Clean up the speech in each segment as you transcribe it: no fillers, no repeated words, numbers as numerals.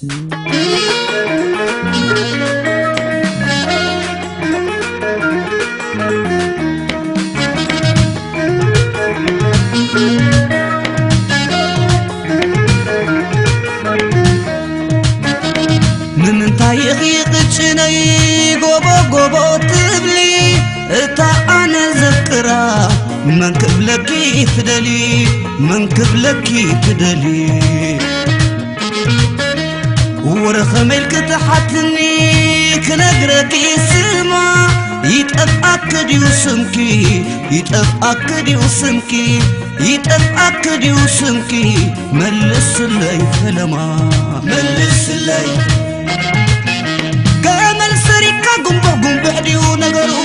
من تايخي قتشني قوبو تبلي اتا انا ذكرى من قبلكي فدلي من قبلكي تدلي ورخملك تحتني كنقرك يسمع يتأكد يوسمكي يتأكد يوسمكي يتأكد يوسمكي ملس اللي فلما ملس اللي كامل سريكا قنبه حديو نقرو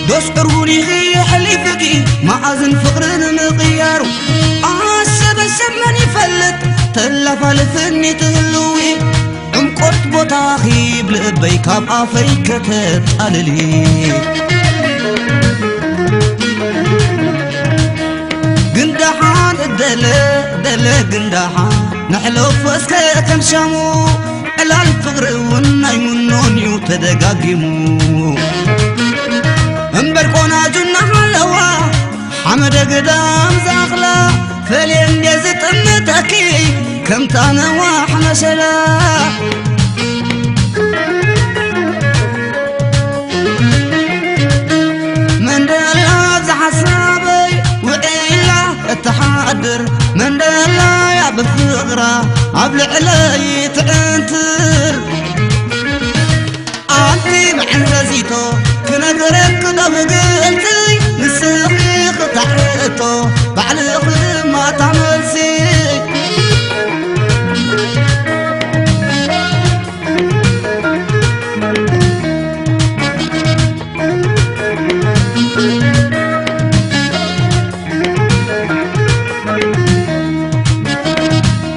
دوس قروني غي حليفكي معازن فقرن مقيارو عاشب الشمن يفلت تلف الفني تهلوي عمقرت بطاخي بلبي كاب آفي كتب عللي قندحان الدلا قندحان نحلو فسكا كم شامو الفقر والناي منون يتدقاقمو انبرقونا جنا حلوا حمد قدام زاخلا فلين يزت امتاكي كم تانواح مسلا من دلا زحسابي وإلا التحادر من دلا يا بفقرة عبل علي تعنتر عالتي معن رزيتو كنقرك دبقلتي نسخي قطعتو بعد خدم ما تعمل سي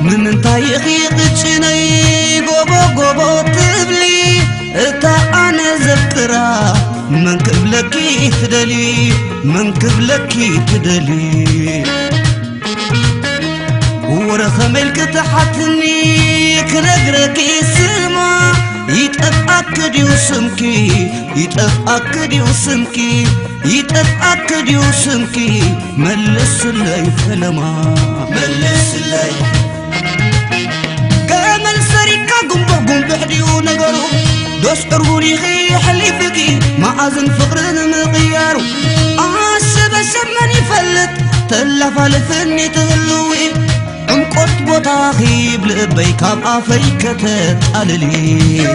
من تايخي قتشني قوبو تبلي اتا انا ذكرى من قبلكي فدلي من قبلكي تدلي ورخملك تحتني كنقرك يسمع يتأكد يوسمكي يتأكد يوسمكي يتأكد يوسمكي ملس اللي فلما ملس اللي كامل سريكا قنبه حديو نقرو دوس قروني غي حليفكي معازن فقرن مقيارو عاشب الشمن يفلت تلف الفني تغلوي عمقرت بطاخي بلبي كاب آفي كتب عللي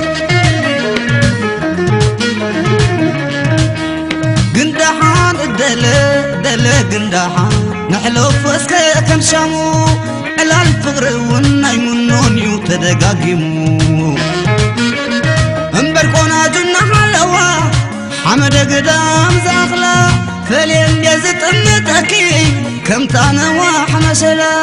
قندحان الدلا قندحان نحلو فسكا كم شامو الفقر والناي منون يتدقاقمو انبرقونا جنا حلوا حمد قدام زاخلا فلين يزت امتاكي كم تانواح مسلا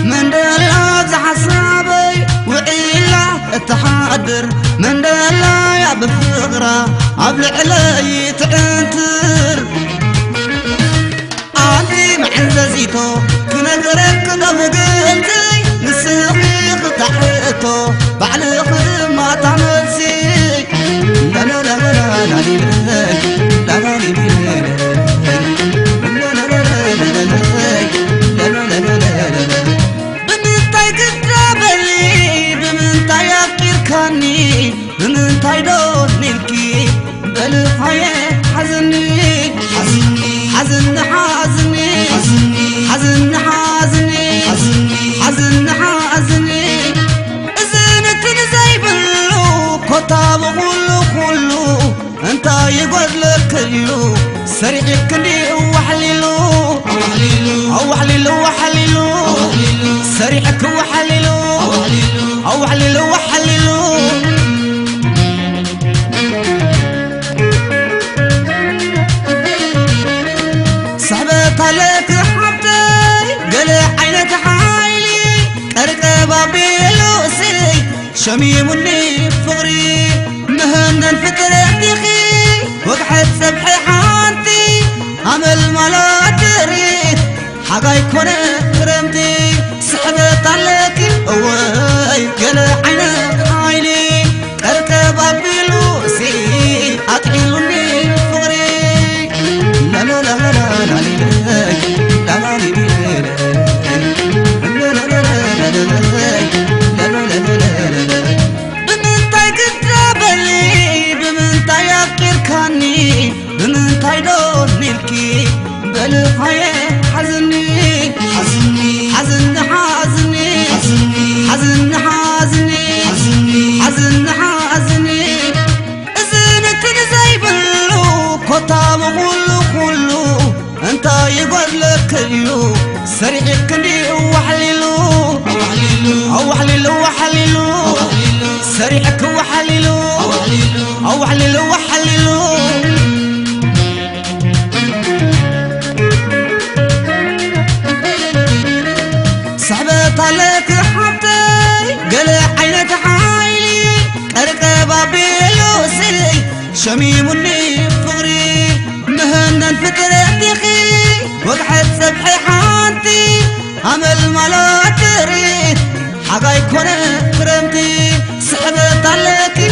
من دلا زحسابي وإلا التحادر من دلا يا بفقرة عبل علي تعنتر عالي معن زيتو كنقرك دبقلتي نسخي قطعتو بعد خدم ما تعمل سي لا لا لا لا لا لا لا لا بمنتاي قدرابلي بمنتاي أكيركاني بمنتاي دونيلكي بالحياة حزني حزني حزن حزني حزن حزني حزن حزني إذن تنزيبلو كتاب كله انت يقول لك كله سريعك لي وحليلو وحليلو سريعك وحليلو صعبت عليك حبتي قلع عينك حايلي كركب بيلوسي شميمني فغري مهنا الفكر احتخي وقحت سبحي حانتي عمل ملا تري حقاي كونه كرمتي سحبت عليك أوي قال عينك عيني أركب عبيلوسي أطعيلني فغري لا لا لا لا لا لا لا بمنتاي كتابلي بمنتاي أكيركاني بمنتاي دونيلكي بالحياة حزني حزني حزني حزني حزني حزني حزني حزني حزني إذن زي بلو كتاب كله أنت يقول لك كله سريعك لي وحللو وحللو وحللو سريعك وحللو وحللو وحللو صعبت عليك حبتي قلع عينك حايلي أركب عبيلوسي شميمني فغري مهنا الفترة دخي وقحت سبحي حانتي عمل ملاتري حقا يكون كرمتي صعبت عليك